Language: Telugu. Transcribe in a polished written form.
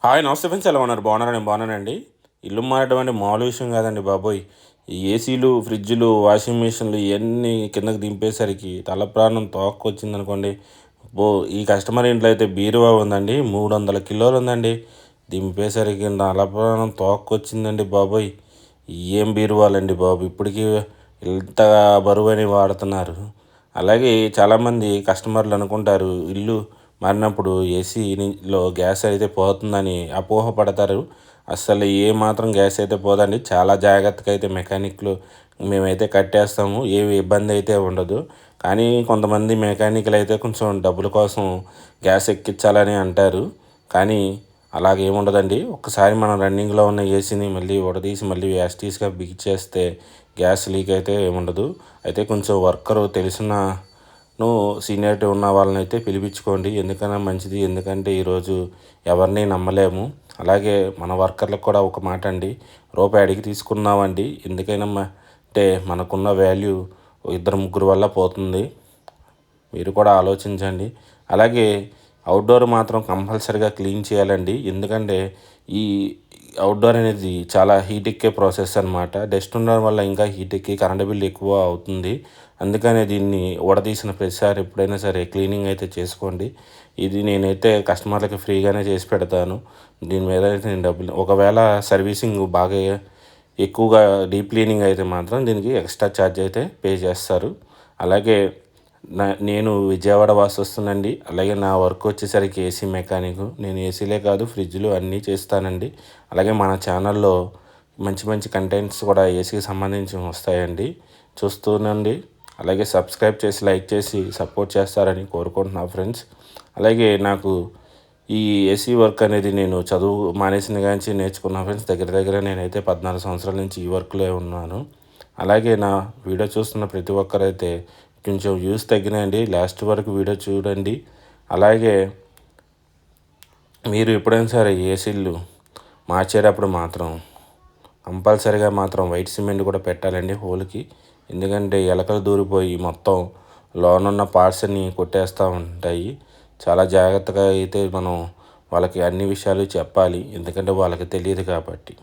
హాయ్ నమస్తే ఫ్రెండ్స్, ఎలా ఉన్నారు? బాగున్నారా? నేను బాగున్నానండి. ఇల్లు మారడం అంటే మామూలు విషయం కాదండి బాబోయ్. ఈ ఏసీలు, ఫ్రిడ్జ్లు, వాషింగ్ మిషన్లు ఇవన్నీ కిందకి దింపేసరికి తల ప్రాణం తోక్కొచ్చిందనుకోండి. ఈ కస్టమర్ ఇంట్లో అయితే బీరువా ఉందండి, 300 కిలోలు ఉందండి. దింపేసరికి తల ప్రాణం తోక్కొచ్చిందండి బాబోయ్. ఏం బీరువాలండి బాబు, ఇప్పటికీ ఇంత బరువని వాడుతున్నారు. అలాగే చాలామంది కస్టమర్లు అనుకుంటారు ఇల్లు మారినప్పుడు ఏసీలో గ్యాస్ అయితే పోతుందని అపోహ పడతారు. అస్సలు ఏ మాత్రం గ్యాస్ అయితే పోదండి. చాలా జాగ్రత్తగా అయితే మెకానిక్లు మేమైతే కట్టేస్తాము, ఏమి ఇబ్బంది అయితే ఉండదు. కానీ కొంతమంది మెకానిక్లు అయితే కొంచెం డబ్బుల కోసం గ్యాస్ ఎక్కించాలని అంటారు. కానీ అలాగేముండదండి. ఒక్కసారి మనం రన్నింగ్లో ఉన్న ఏసీని మళ్ళీ ఉడదీసి మళ్ళీ యాస్టీస్గా బిగిచేస్తే గ్యాస్ లీక్ అయితే ఏముండదు. అయితే కొంచెం వర్కరు తెలిసిన సీనియారిటీ ఉన్న వాళ్ళని అయితే పిలిపించుకోండి, ఎందుకైనా మంచిది. ఎందుకంటే ఈరోజు ఎవరిని నమ్మలేము. అలాగే మన వర్కర్లకు కూడా ఒక మాట అండి, రూపాయి అడిగి తీసుకున్నామండి, ఎందుకైనా అంటే మనకున్న వాల్యూ ఇద్దరు ముగ్గురు వల్ల పోతుంది. మీరు కూడా ఆలోచించండి. అలాగే అవుట్డోర్ మాత్రం కంపల్సరీగా క్లీన్ చేయాలండి. ఎందుకంటే ఈ అవుట్డోర్ అనేది చాలా హీట్ ఎక్కే ప్రాసెస్ అనమాట. డస్ట్ ఉండడం వల్ల ఇంకా హీట్ ఎక్కి కరెంట్ బిల్ ఎక్కువ అవుతుంది. అందుకనే దీన్ని ఊడదీసిన ప్రతిసారి ఎప్పుడైనా సరే క్లీనింగ్ అయితే చేసుకోండి. ఇది నేనైతే కస్టమర్లకి ఫ్రీగానే చేసి పెడతాను. దీని మీద అయితే నేను డబ్బులు, ఒకవేళ సర్వీసింగ్ బాగా ఎక్కువగా డీప్ క్లీనింగ్ అయితే మాత్రం దీనికి ఎక్స్ట్రా ఛార్జ్ అయితే పే చేస్తారు. అలాగే నేను విజయవాడ వస్తుందండి. అలాగే నా వర్క్ వచ్చేసరికి ఏసీ మెకానిక్. నేను ఏసీలే కాదు ఫ్రిడ్జ్లు అన్నీ చేస్తానండి. అలాగే మన ఛానల్లో మంచి మంచి కంటెంట్స్ కూడా ఏసీకి సంబంధించి వస్తాయండి, చూస్తూనండి. అలాగే సబ్స్క్రైబ్ చేసి లైక్ చేసి సపోర్ట్ చేస్తారని కోరుకుంటున్నా ఫ్రెండ్స్. అలాగే నాకు ఈ ఏసీ వర్క్ అనేది నేను చదువు మానేసిన కానీ నేర్చుకున్నా ఫ్రెండ్స్. దగ్గర దగ్గర నేనైతే 14 సంవత్సరాల నుంచి ఈ వర్క్లో ఉన్నాను. అలాగే నా వీడియో చూస్తున్న ప్రతి ఒక్కరైతే కొంచెం వ్యూస్ తగ్గినాయండి, లాస్ట్ వరకు వీడియో చూడండి. అలాగే మీరు ఎప్పుడైనా సరే ఏసీలు మార్చేటప్పుడు మాత్రం కంపల్సరీగా మాత్రం వైట్ సిమెంట్ కూడా పెట్టాలండి హోల్కి. ఎందుకంటే ఎలకలు దూరిపోయి మొత్తం లోనున్న పార్ట్స్ అన్ని కొట్టేస్తూ ఉంటాయి. చాలా జాగ్రత్తగా అయితే మనం వాళ్ళకి అన్ని విషయాలు చెప్పాలి, ఎందుకంటే వాళ్ళకి తెలియదు కాబట్టి.